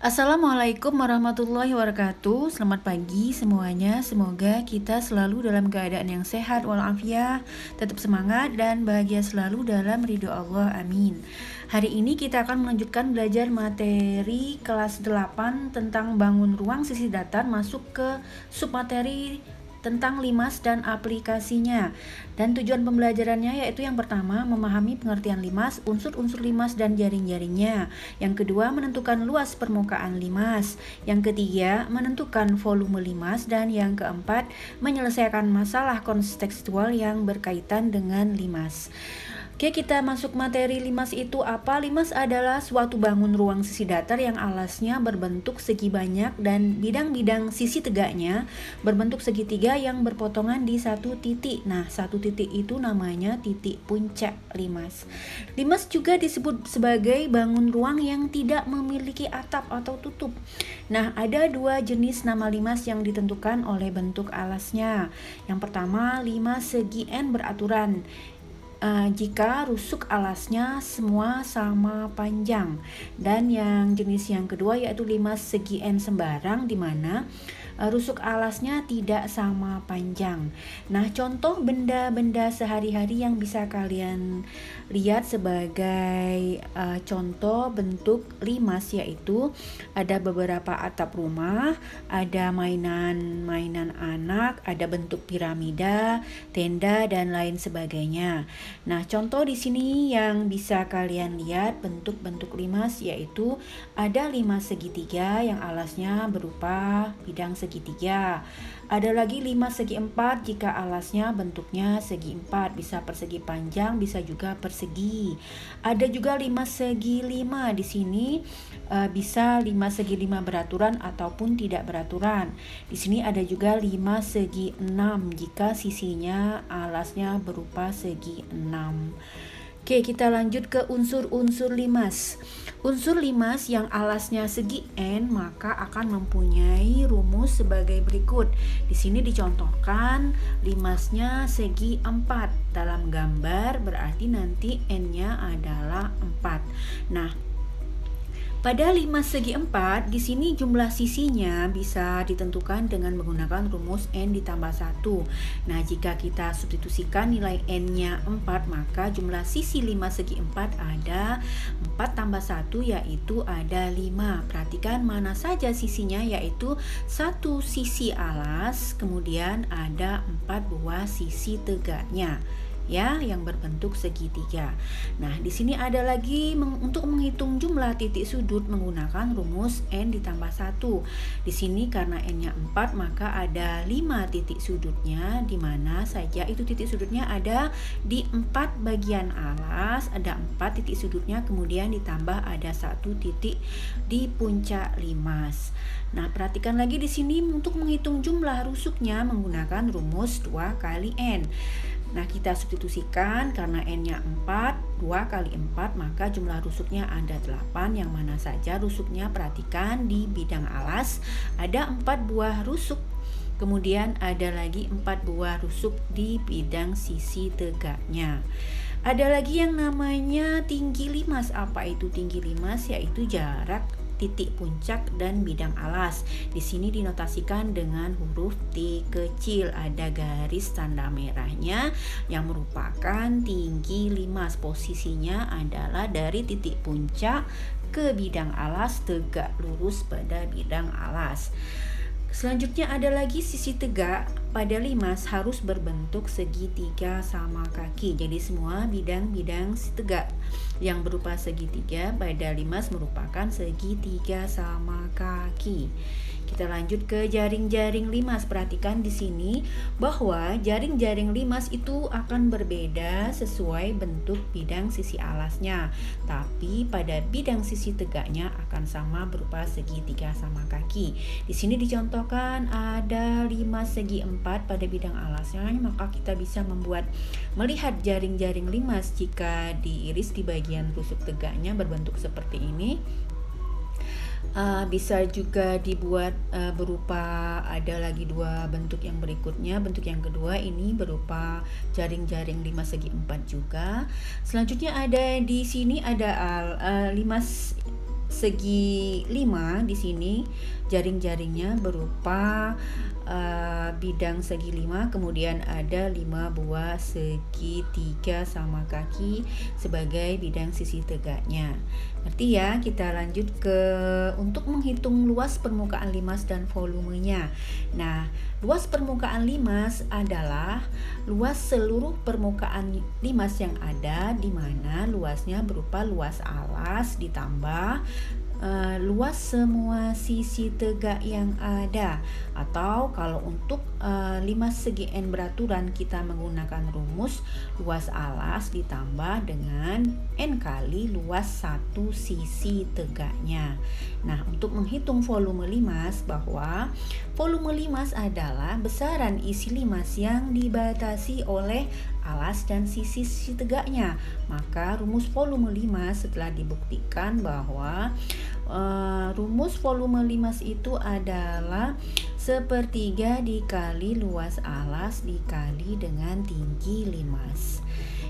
Assalamualaikum warahmatullahi wabarakatuh. Selamat pagi semuanya. Semoga kita selalu dalam keadaan yang sehat walafiat, tetap semangat dan bahagia selalu dalam ridho Allah. Amin. Hari ini kita akan melanjutkan belajar materi kelas 8 tentang bangun ruang sisi datar, masuk ke submateri tentang limas dan aplikasinya. Dan tujuan pembelajarannya yaitu yang pertama, memahami pengertian limas, unsur-unsur limas dan jaring-jaringnya. Yang kedua, menentukan luas permukaan limas. Yang ketiga, menentukan volume limas. Dan yang keempat, menyelesaikan masalah kontekstual yang berkaitan dengan limas. Oke, kita masuk materi. Limas itu apa? Limas adalah suatu bangun ruang sisi datar yang alasnya berbentuk segi banyak dan bidang-bidang sisi tegaknya berbentuk segitiga yang berpotongan di satu titik. Nah, satu titik itu namanya titik puncak limas. Limas juga disebut sebagai bangun ruang yang tidak memiliki atap atau tutup. Nah, ada dua jenis nama limas yang ditentukan oleh bentuk alasnya. Yang pertama, limas segi N beraturan. Jika rusuk alasnya semua sama panjang. Dan yang jenis yang kedua yaitu limas segi N sembarang, di mana rusuk alasnya tidak sama panjang. Nah, contoh benda-benda sehari-hari yang bisa kalian lihat sebagai contoh bentuk limas yaitu ada beberapa atap rumah, ada mainan anak, ada bentuk piramida, tenda dan lain sebagainya. Nah, contoh di sini yang bisa kalian lihat bentuk-bentuk limas yaitu ada limas segitiga yang alasnya berupa bidang segitiga. Ada lagi limas segi empat jika alasnya bentuknya segi empat, bisa persegi panjang, bisa juga persegi. Ada juga limas segi lima, di sini bisa limas segi lima beraturan ataupun tidak beraturan. Di sini ada juga limas segi enam jika sisinya alasnya berupa segi 6. Oke, kita lanjut ke unsur-unsur limas. Unsur limas yang alasnya segi N maka akan mempunyai rumus sebagai berikut. Di sini dicontohkan limasnya segi 4. Dalam gambar berarti nanti N-nya adalah 4. Nah, pada limas segi 4, di sini jumlah sisinya bisa ditentukan dengan menggunakan rumus N ditambah 1. Nah, jika kita substitusikan nilai N-nya 4, maka jumlah sisi limas segi 4 ada 4 tambah 1, yaitu ada 5. Perhatikan mana saja sisinya, yaitu satu sisi alas, kemudian ada 4 buah sisi tegaknya, ya, yang berbentuk segitiga. Nah, di sini ada lagi untuk menghitung jumlah titik sudut menggunakan rumus N ditambah 1. Di sini karena N-nya 4 maka ada 5 titik sudutnya, di mana saja itu titik sudutnya ada di 4 bagian alas, ada 4 titik sudutnya, kemudian ditambah ada 1 titik di puncak limas. Nah, perhatikan lagi di sini untuk menghitung jumlah rusuknya menggunakan rumus 2 kali N. Nah, kita substitusikan karena N-nya 4, 2 kali 4, maka jumlah rusuknya ada 8, yang mana saja rusuknya. Perhatikan di bidang alas ada 4 buah rusuk, kemudian ada lagi 4 buah rusuk di bidang sisi tegaknya. Ada lagi yang namanya tinggi limas. Apa itu tinggi limas? Yaitu jarak titik puncak dan bidang alas. Di sini dinotasikan dengan huruf T kecil, ada garis tanda merahnya yang merupakan tinggi limas. Posisinya adalah dari titik puncak ke bidang alas, tegak lurus pada bidang alas. Selanjutnya ada lagi sisi tegak. Pada limas harus berbentuk segitiga sama kaki. Jadi semua bidang-bidang tegak yang berupa segitiga pada limas merupakan segitiga sama kaki. Kita lanjut ke jaring-jaring limas. Perhatikan di sini bahwa jaring-jaring limas itu akan berbeda sesuai bentuk bidang sisi alasnya. Tapi pada bidang sisi tegaknya akan sama berupa segitiga sama kaki. Di sini dicontohkan ada limas segi 4 pada bidang alasnya, maka kita bisa melihat jaring-jaring limas jika diiris di bagian rusuk tegaknya berbentuk seperti ini. Bisa juga dibuat berupa, ada lagi dua bentuk yang berikutnya. Bentuk yang kedua ini berupa jaring-jaring limas segi 4 juga. Selanjutnya ada di sini ada limas segi 5 di sini jaring-jaringnya berupa bidang segi 5, kemudian ada 5 buah segi 3 sama kaki sebagai bidang sisi tegaknya. Ngerti ya? Kita lanjut ke untuk menghitung luas permukaan limas dan volumenya. Nah, luas permukaan limas adalah luas seluruh permukaan limas yang ada, di mana luasnya berupa luas alas ditambah luas semua sisi tegak yang ada. Atau kalau untuk limas segi N beraturan, kita menggunakan rumus luas alas ditambah dengan N kali luas satu sisi tegaknya. Nah, untuk menghitung volume limas, bahwa volume limas adalah besaran isi limas yang dibatasi oleh alas dan sisi-sisi tegaknya. Maka rumus volume limas setelah dibuktikan bahwa rumus volume limas itu adalah 1/3 dikali luas alas dikali dengan tinggi limas.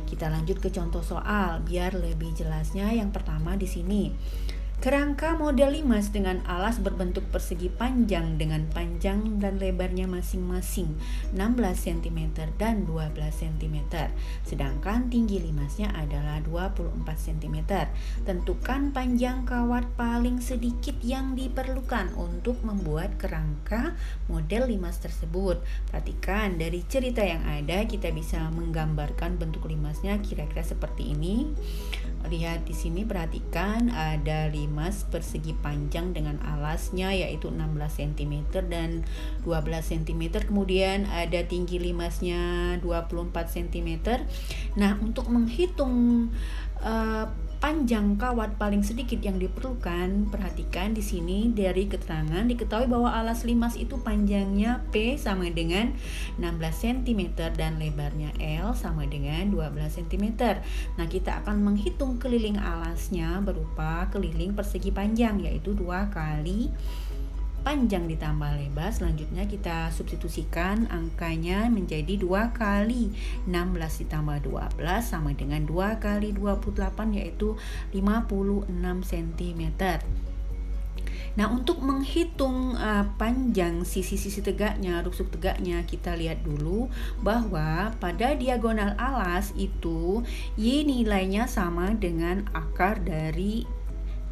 Kita lanjut ke contoh soal biar lebih jelasnya. Yang pertama di sini, kerangka model limas dengan alas berbentuk persegi panjang dengan panjang dan lebarnya masing-masing 16 cm dan 12 cm. Sedangkan tinggi limasnya adalah 24 cm. Tentukan panjang kawat paling sedikit yang diperlukan untuk membuat kerangka model limas tersebut. Perhatikan dari cerita yang ada, kita bisa menggambarkan bentuk limasnya kira-kira seperti ini. Lihat di sini, perhatikan ada limas persegi panjang dengan alasnya yaitu 16 cm dan 12 cm. Kemudian ada tinggi limasnya 24 cm. Nah, untuk menghitung panjang kawat paling sedikit yang diperlukan, perhatikan di sini dari keterangan diketahui bahwa alas limas itu panjangnya P sama dengan 16 cm dan lebarnya L sama dengan 12 cm. Nah, kita akan menghitung keliling alasnya berupa keliling persegi panjang yaitu 2 kali panjang ditambah lebar. Selanjutnya kita substitusikan angkanya menjadi 2 kali 16 ditambah 12 sama dengan 2 kali 28 yaitu 56 cm. Nah, untuk menghitung panjang sisi-sisi tegaknya, rusuk tegaknya, kita lihat dulu bahwa pada diagonal alas itu Y nilainya sama dengan akar dari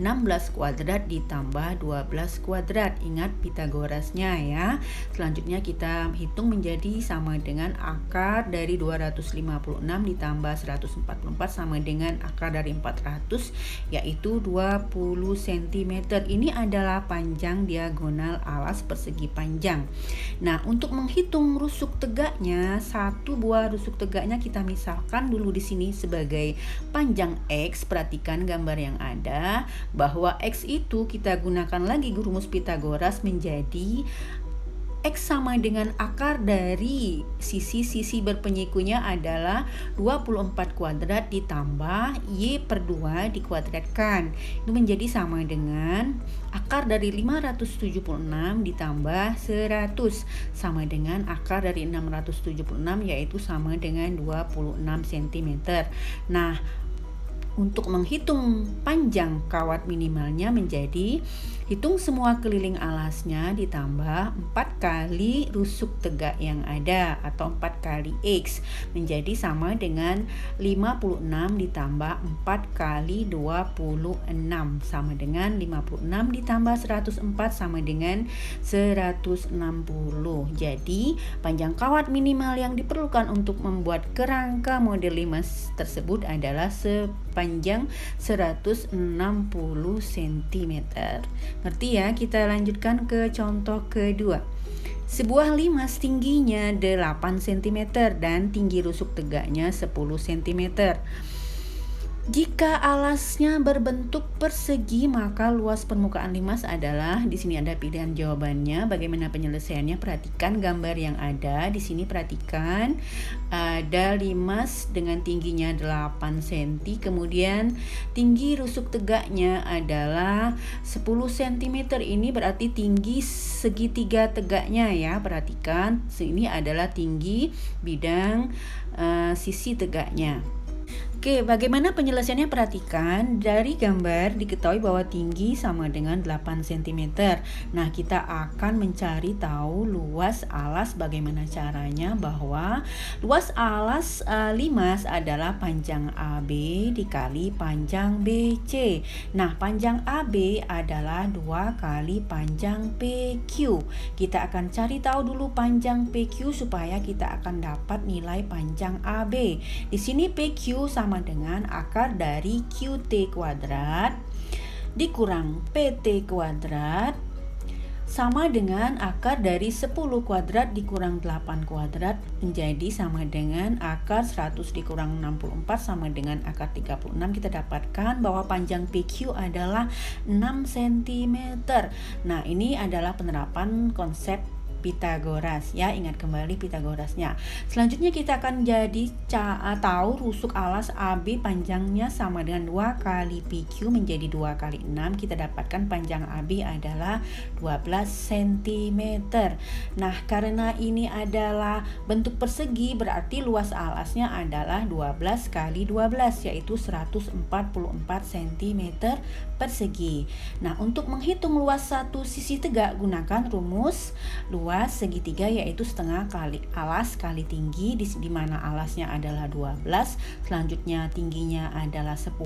16 kuadrat ditambah 12 kuadrat. Ingat Pitagorasnya ya. Selanjutnya kita hitung menjadi sama dengan akar dari 256 ditambah 144 sama dengan akar dari 400 yaitu 20 cm. Ini adalah panjang diagonal alas persegi panjang. Nah, untuk menghitung rusuk tegaknya, satu buah rusuk tegaknya kita misalkan dulu di sini sebagai panjang X. Perhatikan gambar yang ada bahwa X itu kita gunakan lagi rumus Pitagoras menjadi X sama dengan akar dari sisi-sisi berpenyikunya adalah 24 kuadrat ditambah Y per 2 dikuadratkan. Itu menjadi sama dengan akar dari 576 ditambah 100 sama dengan akar dari 676 yaitu sama dengan 26 cm. Nah, untuk menghitung panjang kawat minimalnya menjadi hitung semua keliling alasnya ditambah 4 kali rusuk tegak yang ada atau 4 kali X menjadi sama dengan 56 ditambah 4 kali 26 sama dengan 56 ditambah 104 sama dengan 160. Jadi panjang kawat minimal yang diperlukan untuk membuat kerangka model limas tersebut adalah sepanjang 160 cm. Ngerti ya? Kita lanjutkan ke contoh kedua. Sebuah limas tingginya 8 cm dan tinggi rusuk tegaknya 10 cm. Jika alasnya berbentuk persegi, maka luas permukaan limas adalah, di sini ada pilihan jawabannya. Bagaimana penyelesaiannya? Perhatikan gambar yang ada. Di sini perhatikan ada limas dengan tingginya 8 cm, kemudian tinggi rusuk tegaknya adalah 10 cm. Ini berarti tinggi segitiga tegaknya ya. Perhatikan, ini adalah tinggi bidang sisi tegaknya. Oke, bagaimana penyelesaiannya? Perhatikan, dari gambar diketahui bahwa tinggi sama dengan 8 cm. Nah, kita akan mencari tahu luas alas. Bagaimana caranya? Bahwa luas alas limas adalah panjang AB dikali panjang BC. Nah, panjang AB adalah 2 kali panjang PQ. Kita akan cari tahu dulu panjang PQ supaya kita akan dapat nilai panjang AB. Di sini PQ sama dengan akar dari QT kuadrat dikurang PT kuadrat sama dengan akar dari 10 kuadrat dikurang 8 kuadrat menjadi sama dengan akar 100 dikurang 64 sama dengan akar 36. Kita dapatkan bahwa panjang PQ adalah 6 cm. Nah, ini adalah penerapan konsep Pitagoras ya, ingat kembali Pitagorasnya. Selanjutnya kita akan tahu rusuk alas AB panjangnya sama dengan 2 kali PQ menjadi 2 kali 6. Kita dapatkan panjang AB adalah 12 cm. Nah, karena ini adalah bentuk persegi berarti luas alasnya adalah 12 kali 12 yaitu 144 cm persegi. Nah, untuk menghitung luas satu sisi tegak gunakan rumus luas segitiga yaitu setengah kali alas kali tinggi, di mana alasnya adalah 12, selanjutnya tingginya adalah 10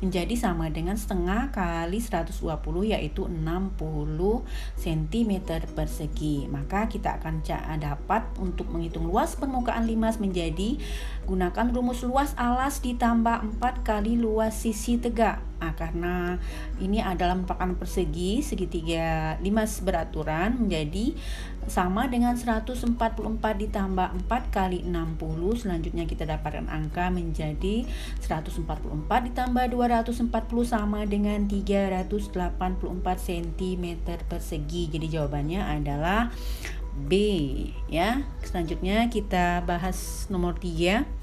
menjadi sama dengan setengah kali 120 yaitu 60 cm persegi. Maka kita akan dapat untuk menghitung luas permukaan limas menjadi gunakan rumus luas alas ditambah 4 kali luas sisi tegak. Karena ini adalah merupakan persegi, segitiga limas beraturan menjadi sama dengan 144 ditambah 4 kali 60. Selanjutnya kita dapatkan angka menjadi 144 ditambah 240 sama dengan 384 cm persegi. Jadi jawabannya adalah B ya. Selanjutnya kita bahas nomor 3.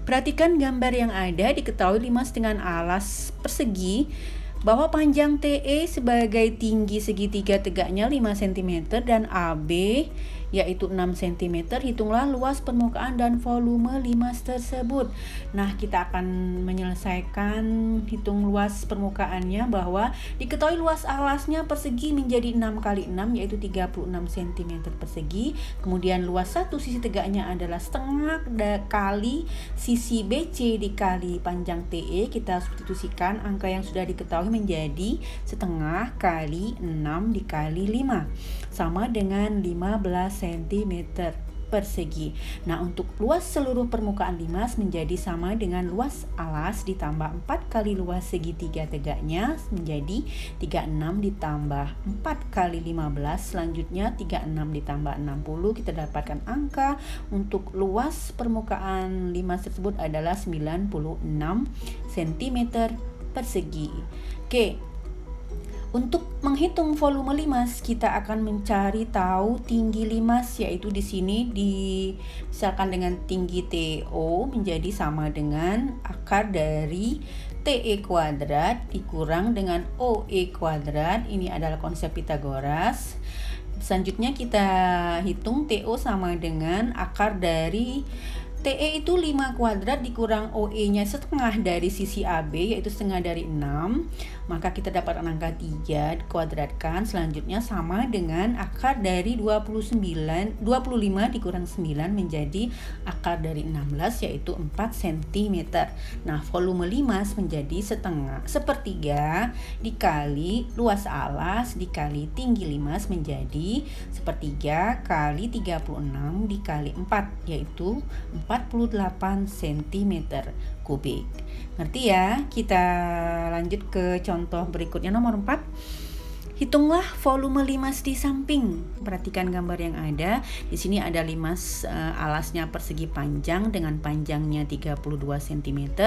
Perhatikan gambar yang ada, diketahui limas dengan alas persegi bahwa panjang TE sebagai tinggi segitiga tegaknya 5 cm dan AB yaitu 6 cm. Hitunglah luas permukaan dan volume limas tersebut. Nah, kita akan menyelesaikan hitung luas permukaannya bahwa diketahui luas alasnya persegi menjadi 6 kali 6 yaitu 36 cm persegi. Kemudian luas satu sisi tegaknya adalah setengah kali sisi BC dikali panjang TE. Kita substitusikan angka yang sudah diketahui menjadi setengah kali 6 dikali 5 sama dengan 15 cm persegi. Nah, untuk luas seluruh permukaan limas menjadi sama dengan luas alas ditambah 4 kali luas segitiga tegaknya menjadi 36 ditambah 4 kali 15. Selanjutnya 36 ditambah 60. Kita dapatkan angka untuk luas permukaan limas tersebut adalah 96 cm persegi. Oke. Untuk menghitung volume limas, kita akan mencari tahu tinggi limas, yaitu di sini misalkan dengan tinggi TO menjadi sama dengan akar dari TE kuadrat dikurang dengan OE kuadrat. Ini adalah konsep Pitagoras. Selanjutnya kita hitung TO sama dengan akar dari TE itu 5 kuadrat dikurang OE-nya setengah dari sisi AB yaitu setengah dari 6. Maka kita dapat angka 3 dikuadratkan. Selanjutnya sama dengan akar dari 25 dikurang 9 menjadi akar dari 16 yaitu 4 cm. Nah, volume limas menjadi sepertiga dikali luas alas dikali tinggi limas menjadi sepertiga kali 36 dikali 4 yaitu 48 cm kubik. Ngerti ya? Kita lanjut ke contoh berikutnya nomor 4. Hitunglah volume limas di samping. Perhatikan gambar yang ada. Di sini ada limas alasnya persegi panjang dengan panjangnya 32 cm,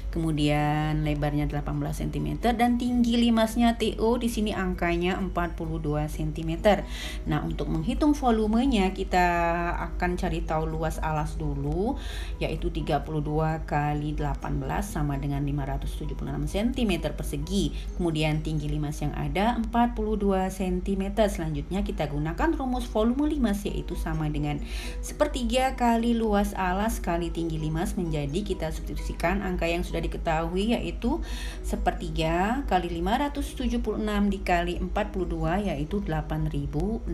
kemudian lebarnya 18 cm dan tinggi limasnya TO di sini angkanya 42 cm. Nah, untuk menghitung volumenya kita akan cari tahu luas alas dulu, yaitu 32 kali 18 sama dengan 576 cm persegi. Kemudian tinggi limas yang ada 42 42 cm. Selanjutnya kita gunakan rumus volume limas, yaitu sama dengan sepertiga kali luas alas kali tinggi limas. Menjadi kita substitusikan angka yang sudah diketahui, yaitu sepertiga kali 576 dikali 42, yaitu 8064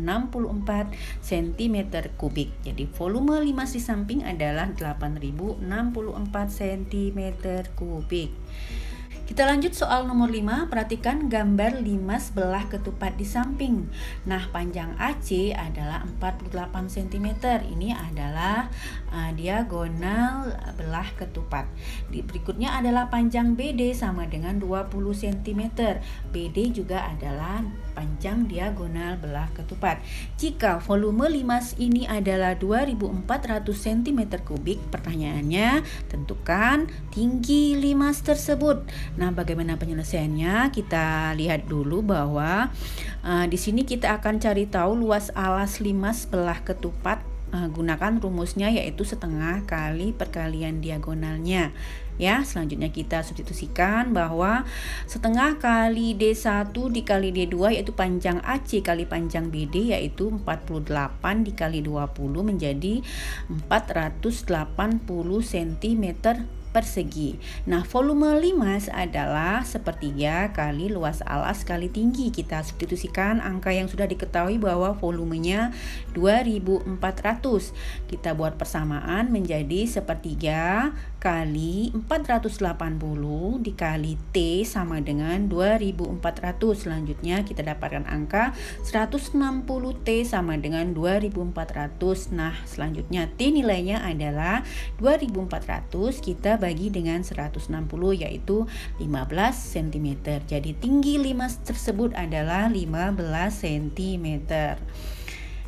cm kubik. Jadi volume limas di samping adalah 8064 cm kubik. Kita lanjut soal nomor 5. Perhatikan gambar limas belah ketupat di samping. Nah, panjang AC adalah 48 cm. Ini adalah diagonal belah ketupat. Berikutnya adalah panjang BD sama dengan 20 cm. BD juga adalah panjang diagonal belah ketupat. Jika volume limas ini adalah 2400 cm kubik, pertanyaannya tentukan tinggi limas tersebut. Nah, bagaimana penyelesaiannya? Kita lihat dulu bahwa di sini kita akan cari tahu luas alas limas belah ketupat. Gunakan rumusnya, yaitu setengah kali perkalian diagonalnya. Ya, selanjutnya kita substitusikan bahwa setengah kali D1 dikali D2, yaitu panjang AC kali panjang BD, yaitu 48 dikali 20 menjadi 480 cm persegi. Nah, volume limas adalah sepertiga kali luas alas kali tinggi. Kita substitusikan angka yang sudah diketahui bahwa volumenya 2400. Kita buat persamaan menjadi sepertiga kali 480 dikali T sama dengan 2400. Selanjutnya kita dapatkan angka 160 T sama dengan 2400. Nah, selanjutnya T nilainya adalah 2400 kita bagi dengan 160, yaitu 15 cm. Jadi tinggi limas tersebut adalah 15 cm.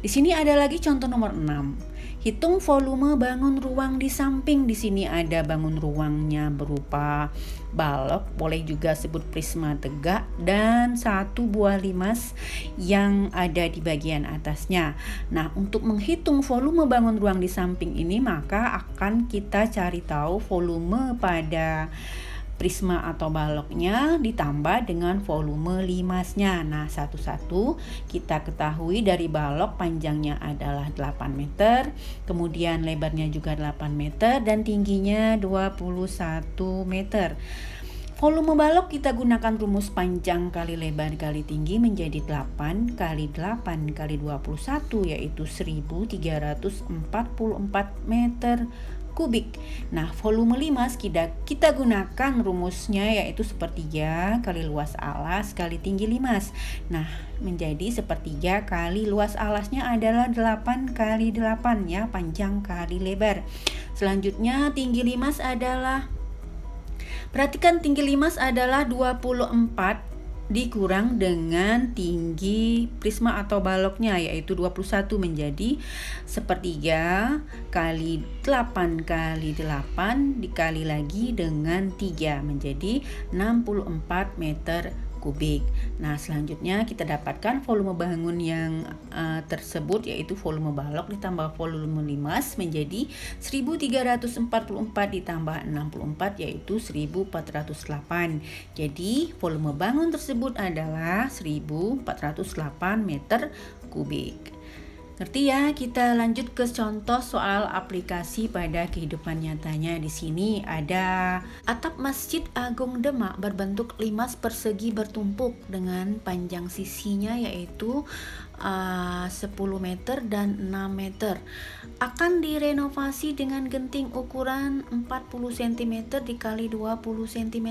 Di sini ada lagi contoh nomor 6. Hitung volume bangun ruang di samping. Di sini ada bangun ruangnya berupa balok, boleh juga sebut prisma tegak, dan satu buah limas yang ada di bagian atasnya. Nah, untuk menghitung volume bangun ruang di samping ini, maka akan kita cari tahu volume pada prisma atau baloknya ditambah dengan volume limasnya. Nah, satu-satu kita ketahui dari balok panjangnya adalah 8 meter, kemudian lebarnya juga 8 meter dan tingginya 21 meter. Volume balok kita gunakan rumus panjang kali lebar kali tinggi menjadi 8 kali 8 kali 21, yaitu 1344 meter kubik. Nah, volume limas kita gunakan rumusnya, yaitu sepertiga kali luas alas kali tinggi limas. Nah, menjadi sepertiga kali luas alasnya adalah 8 kali 8 ya, panjang kali lebar. Selanjutnya tinggi limas adalah, perhatikan tinggi limas adalah 24 dikurang dengan tinggi prisma atau baloknya, yaitu 21, menjadi sepertiga kali 8 kali 8 dikali lagi dengan 3 menjadi 64 meter kubik. Nah, selanjutnya kita dapatkan volume bangun yang tersebut, yaitu volume balok ditambah volume limas menjadi 1344 ditambah 64, yaitu 1408. Jadi volume bangun tersebut adalah 1408 meter kubik. Ngerti ya? Kita lanjut ke contoh soal aplikasi pada kehidupan nyatanya. Di sini ada atap Masjid Agung Demak berbentuk limas persegi bertumpuk dengan panjang sisinya yaitu 10 meter dan 6 meter. Akan direnovasi dengan genting ukuran 40 cm dikali 20 cm.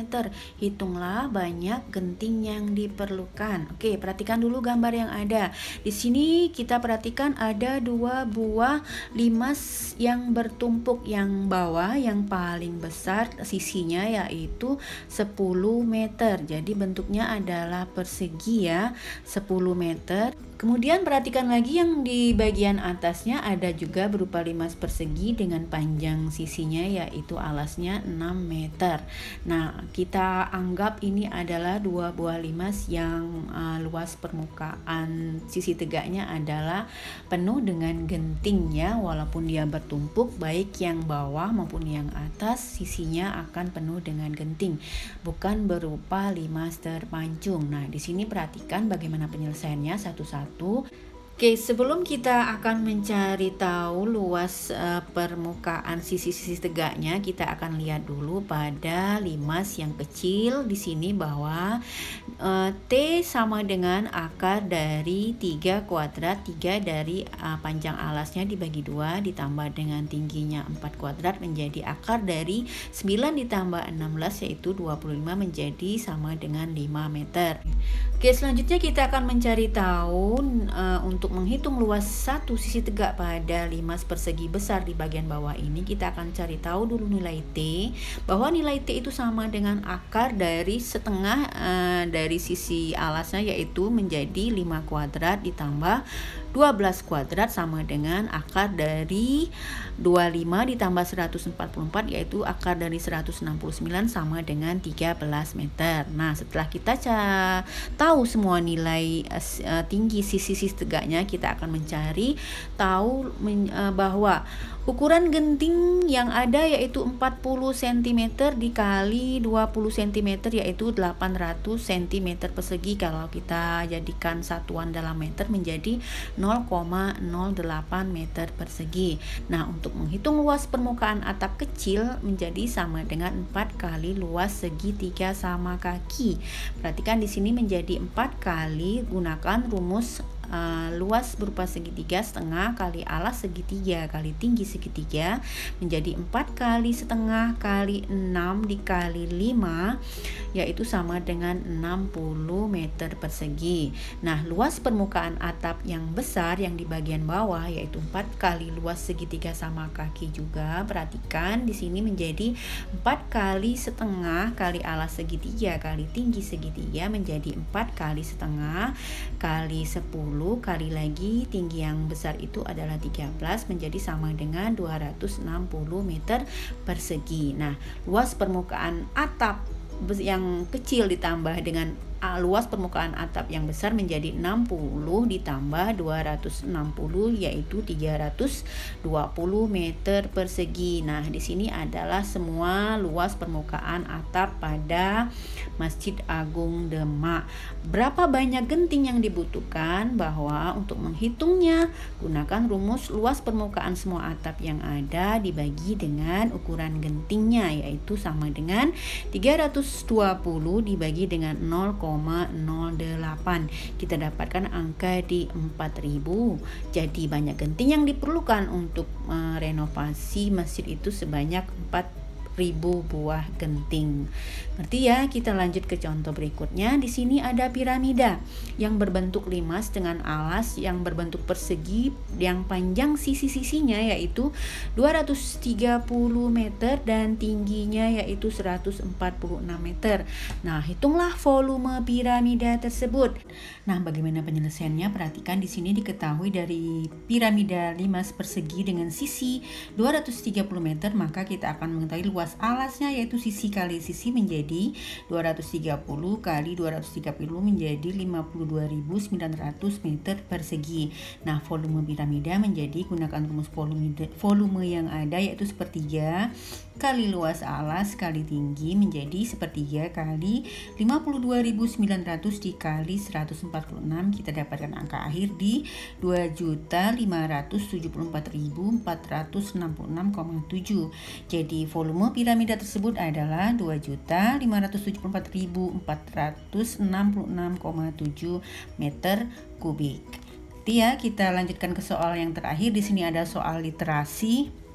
Hitunglah banyak genting yang diperlukan. Oke, perhatikan dulu gambar yang ada. Di sini kita perhatikan ada 2 buah limas yang bertumpuk. Yang bawah yang paling besar sisinya yaitu 10 meter. Jadi bentuknya adalah persegi ya, 10 meter. Kemudian perhatikan lagi yang di bagian atasnya ada juga berupa limas persegi dengan panjang sisinya yaitu alasnya 6 meter. Nah, kita anggap ini adalah 2 buah limas yang luas permukaan sisi tegaknya adalah penuh dengan genting ya, walaupun dia bertumpuk, baik yang bawah maupun yang atas sisinya akan penuh dengan genting, bukan berupa limas terpancung. Nah, di sini perhatikan bagaimana penyelesaiannya satu-satu. Oke, sebelum kita akan mencari tahu luas permukaan sisi-sisi tegaknya, kita akan lihat dulu pada limas yang kecil di sini bahwa T sama dengan akar dari 3 kuadrat, 3 dari panjang alasnya dibagi 2 ditambah dengan tingginya 4 kuadrat menjadi akar dari 9 ditambah 16 yaitu 25 menjadi sama dengan 5 meter. Oke, selanjutnya kita akan mencari tahu untuk menghitung luas satu sisi tegak pada limas persegi besar di bagian bawah ini. Kita akan cari tahu dulu nilai T, bahwa nilai T itu sama dengan akar dari setengah dari sisi alasnya yaitu menjadi 5 kuadrat ditambah 12 kuadrat sama dengan akar dari 25 ditambah 144 yaitu akar dari 169 sama dengan 13 meter. Nah, setelah kita tahu semua nilai tinggi sisi-sisi tegaknya, kita akan mencari tahu bahwa ukuran genting yang ada yaitu 40 cm dikali 20 cm yaitu 800 cm persegi. Kalau kita jadikan satuan dalam meter menjadi 0,08 meter persegi. Nah, untuk menghitung luas permukaan atap kecil menjadi sama dengan 4 kali luas segitiga sama kaki. Perhatikan di sini menjadi 4 kali, gunakan rumus luas berupa segitiga setengah kali alas segitiga kali tinggi segitiga menjadi 4 kali setengah kali 6 dikali 5 yaitu sama dengan 60 meter persegi. Nah, luas permukaan atap yang besar yang di bagian bawah yaitu 4 kali luas segitiga sama kaki juga. Perhatikan di sini menjadi 4 kali setengah kali alas segitiga kali tinggi segitiga menjadi 4 kali setengah kali 10 kali lagi tinggi yang besar itu adalah 13 menjadi sama dengan 260 meter persegi. Nah, luas permukaan atap yang kecil ditambah dengan luas permukaan atap yang besar menjadi 60 ditambah 260 yaitu 320 meter persegi. Nah, di sini adalah semua luas permukaan atap pada Masjid Agung Demak. Berapa banyak genting yang dibutuhkan? Bahwa untuk menghitungnya gunakan rumus luas permukaan semua atap yang ada dibagi dengan ukuran gentingnya yaitu sama dengan 320 dibagi dengan 0,08. Kita dapatkan angka di 4000. Jadi banyak genting yang diperlukan untuk renovasi masjid itu sebanyak 4000 buah genting. Ngerti ya? Kita lanjut ke contoh berikutnya. Di sini ada piramida yang berbentuk limas dengan alas yang berbentuk persegi yang panjang sisi-sisinya yaitu 230 meter dan tingginya yaitu 146 meter. Nah, hitunglah volume piramida tersebut. Nah, bagaimana penyelesaiannya? Perhatikan di sini diketahui dari piramida limas persegi dengan sisi 230 meter, maka kita akan mengetahui luas alasnya yaitu sisi kali sisi menjadi 230 kali 230 menjadi 52.900 meter persegi. Nah, volume piramida menjadi gunakan rumus volume yang ada yaitu sepertiga kali luas alas kali tinggi menjadi sepertiga kali 52.900 dikali 146. Kita dapatkan angka akhir di 2.574.466,7. Jadi volume piramida tersebut adalah 2.574.466,7 meter kubik. Ya, kita lanjutkan ke soal yang terakhir. Di sini ada soal literasi.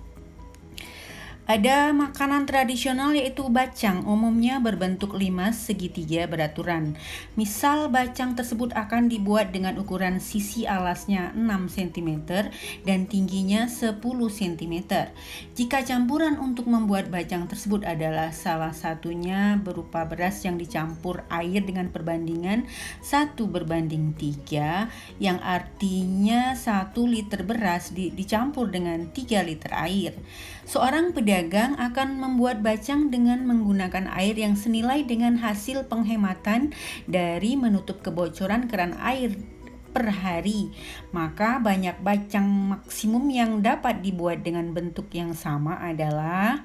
Ada makanan tradisional yaitu bacang, umumnya berbentuk limas segitiga beraturan. Misal bacang tersebut akan dibuat dengan ukuran sisi alasnya 6 cm dan tingginya 10 cm. Jika campuran untuk membuat bacang tersebut adalah salah satunya berupa beras yang dicampur air dengan perbandingan 1:3, yang artinya 1 liter beras dicampur dengan 3 liter air. Seorang pedagang akan membuat bacang dengan menggunakan air yang senilai dengan hasil penghematan dari menutup kebocoran keran air per hari. Maka banyak bacang maksimum yang dapat dibuat dengan bentuk yang sama adalah,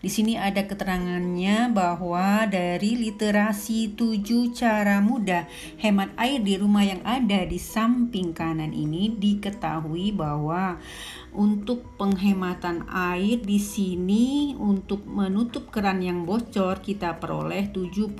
di sini ada keterangannya bahwa dari literasi 7 cara mudah hemat air di rumah yang ada di samping kanan ini diketahui bahwa untuk penghematan air di sini untuk menutup keran yang bocor kita peroleh 75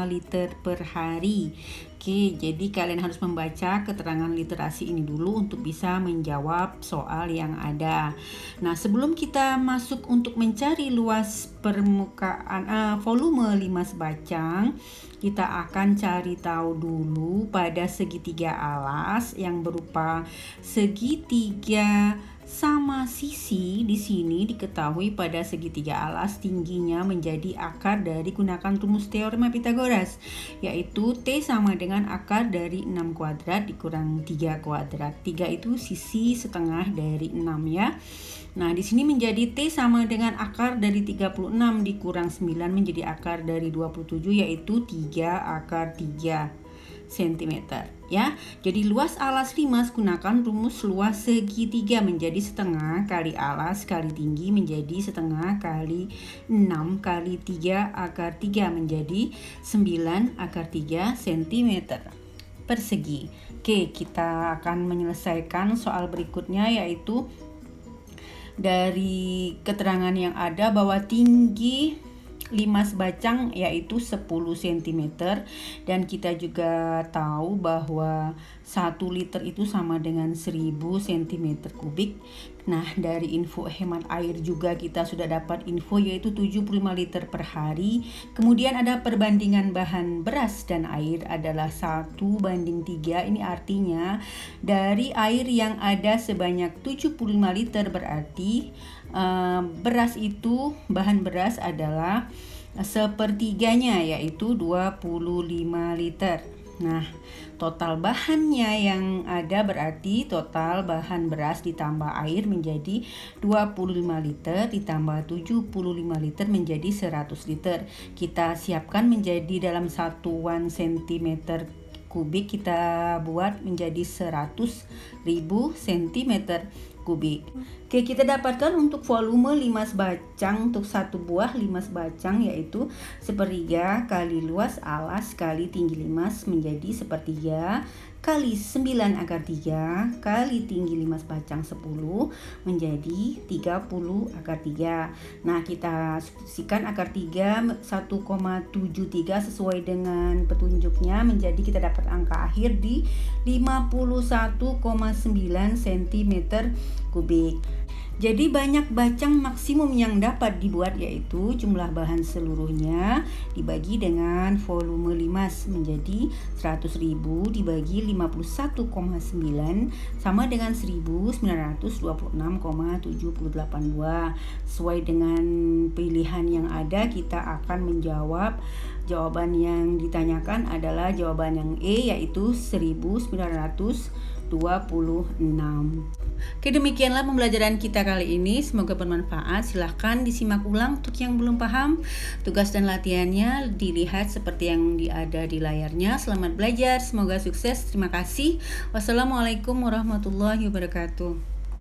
liter per hari. Oke, jadi kalian harus membaca keterangan literasi ini dulu untuk bisa menjawab soal yang ada. Nah, sebelum kita masuk untuk mencari luas permukaan volume limas bacang, kita akan cari tahu dulu pada segitiga alas yang berupa segitiga sama sisi. Di sini diketahui pada segitiga alas tingginya menjadi akar dari gunakan rumus teorema Pitagoras, yaitu T sama dengan akar dari 6 kuadrat dikurang 3 kuadrat. 3 itu sisi setengah dari 6 ya. Nah, di sini menjadi T sama dengan akar dari 36 dikurang 9 menjadi akar dari 27, yaitu 3 akar 3 cm ya. Jadi luas alas limas gunakan rumus luas segitiga menjadi setengah kali alas kali tinggi menjadi setengah kali 6 kali 3 akar 3 menjadi 9 akar 3 cm persegi. Oke, kita akan menyelesaikan soal berikutnya, yaitu dari keterangan yang ada bahwa tinggi limas bacang yaitu 10 cm, dan kita juga tahu bahwa 1 liter itu sama dengan 1000 cm kubik. Nah, dari info hemat air juga kita sudah dapat info yaitu 75 liter per hari. Kemudian ada perbandingan bahan beras dan air adalah 1:3. Ini artinya dari air yang ada sebanyak 75 liter berarti beras itu, bahan beras adalah sepertiganya yaitu 25 liter. Nah, total bahannya yang ada berarti total bahan beras ditambah air menjadi 25 liter ditambah 75 liter menjadi 100 liter. Kita siapkan menjadi dalam satuan cm kubik, kita buat menjadi 100.000 cm kubik. Oke, kita dapatkan untuk volume limas bacang untuk satu buah limas bacang yaitu 1/3 kali luas alas kali tinggi limas menjadi 1/3 kali 9 akar 3 kali tinggi limas bacang 10 menjadi 30 akar 3. Nah, kita substitusikan akar 3 1,73 sesuai dengan petunjuknya menjadi kita dapat angka akhir di 51,9 cm kubik. Jadi banyak bacang maksimum yang dapat dibuat yaitu jumlah bahan seluruhnya dibagi dengan volume limas menjadi 100.000 dibagi 51,9 sama dengan 1926,78 buah. Sesuai dengan pilihan yang ada kita akan menjawab. Jawaban yang ditanyakan adalah jawaban yang E yaitu 1926. Oke, demikianlah pembelajaran kita kali ini. Semoga bermanfaat. Silahkan disimak ulang untuk yang belum paham. Tugas dan latihannya dilihat seperti yang ada di layarnya. Selamat belajar, semoga sukses. Terima kasih. Wassalamualaikum warahmatullahi wabarakatuh.